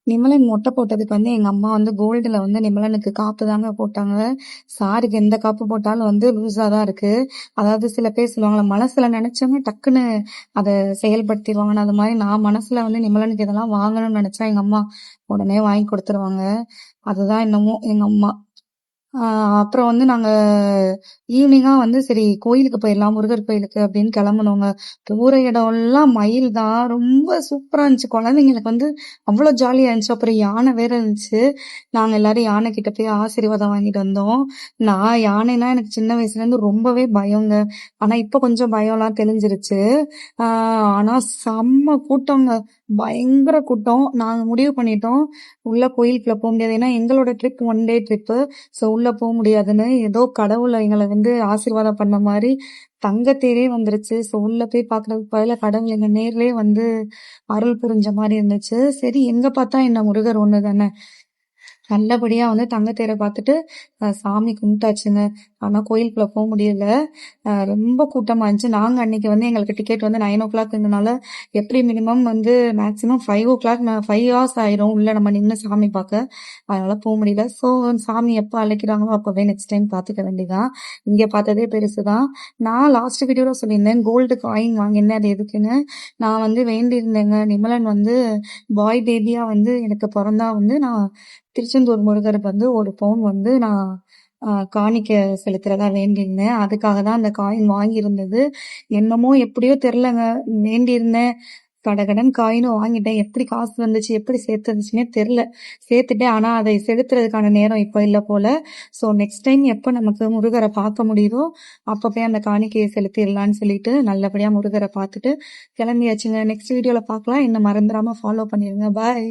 நிமலன் மொட்டை போட்டதுக்கு எங்க அம்மா கோல்டுல நிமலனுக்கு காப்பு தாங்க போட்டாங்க. சாருக்கு எந்த காப்பு போட்டாலும் லூஸா தான் இருக்கு. அதாவது சில பேர் சொல்லுவாங்கல்ல, மனசுல நினைச்சவங்க டக்குன்னு அத செயல்படுத்திருவாங்கன்னு, அது மாதிரி நான் மனசுல நிமலனுக்கு இதெல்லாம் வாங்கணும்னு நினைச்சா எங்க அம்மா உடனே வாங்கி கொடுத்துருவாங்க. அதுதான் என்னமோ எங்க அம்மா. அப்புறம் நாங்க ஈவினிங்கா சரி கோயிலுக்கு போயிடலாம், முருகர் கோயிலுக்கு அப்படின்னு கிளம்புனோங்க. போற இடம்லாம் மயில் தான். ரொம்ப சூப்பரா இருந்துச்சு. குழந்தைங்களுக்கு அவ்வளோ ஜாலியா இருந்துச்சு. அப்புறம் யானை வேற இருந்துச்சு. நாங்க எல்லாரும் யானை கிட்ட போய் ஆசீர்வாதம் வாங்கிட்டு வந்தோம். நான் யானைனா எனக்கு சின்ன வயசுல இருந்து ரொம்பவே பயங்க. ஆனா இப்ப கொஞ்சம் பயம்லாம் தெளிஞ்சிருச்சு. ஆனா செம்ம கூட்டங்க. பயங்கர கூட்டம். நாங்க முடிவு பண்ணிட்டோம், உள்ள கோயிலுக்குள்ள போக முடியாது. ஏன்னா எங்களோட ட்ரிப் 1 டே ட்ரிப்பு. ஸோ உள்ள போக முடியாதுன்னு ஏதோ கடவுள் எங்களை ஆசீர்வாதம் பண்ண மாதிரி தங்கத்தேரே வந்துருச்சு. ஸோ உள்ள போய் பார்க்கறதுக்கு பதிலா கடவுள் எங்க நேர்லயே அருள் புரிஞ்ச மாதிரி இருந்துச்சு. சரி எங்க பார்த்தா என்ன, முருகர் ஒண்ணு தானே. நல்லபடியா தங்கத்தேரை பார்த்துட்டு சாமி கும்பிட்டாச்சுங்க. ஆனா கோயிலுக்குள்ள போக முடியல. ரொம்ப கூட்டமா இருந்துச்சு. நாங்க அன்னைக்கு எங்களுக்கு டிக்கெட் 9:00 எப்படி மினிமம் மேக்ஸிமம் 5 ஹவர்ஸ் ஆயிரும் உள்ள நம்ம நின்று சாமி பார்க்க. அதனால போக முடியல. ஸோ சாமி எப்போ அழைக்கிறாங்களோ அப்பவே நெக்ஸ்ட் டைம் பார்த்துக்க வேண்டியதான். இங்க பார்த்ததே பெருசுதான். நான் லாஸ்ட் வீடியோல சொல்லியிருந்தேன் கோல்டு காயின் வாங்கினேன், அது எதுக்குன்னு. நான் வேண்டியிருந்தேங்க, நிமலன் பாய் பேபியா எனக்கு பிறந்தா நான் திருச்செந்தூர் முருகருக்கு 1 பவுன் நான் காணிக்க செலுத்துறதா வேண்டியிருந்தேன். அதுக்காக தான் அந்த காயின் வாங்கியிருந்தது. என்னமோ எப்படியோ தெரியலங்க, வேண்டியிருந்தேன். கடகடன் காயினும் வாங்கிட்டேன். எப்படி காசு வந்துச்சு, எப்படி சேர்த்து வந்துச்சுன்னே தெரியல. சேர்த்துட்டேன். ஆனா அதை செலுத்துறதுக்கான நேரம் இப்ப இல்ல போல. ஸோ நெக்ஸ்ட் டைம் எப்ப நமக்கு முருகரை பார்க்க முடியுதோ அப்ப போய் அந்த காணிக்கையை செலுத்திடலான்னு சொல்லிட்டு நல்லபடியா முருகரை பார்த்துட்டு கிளம்பியாச்சுங்க. நெக்ஸ்ட் வீடியோல பார்க்கலாம். என்ன மறந்துடாம ஃபாலோ பண்ணிருங்க. பாய்.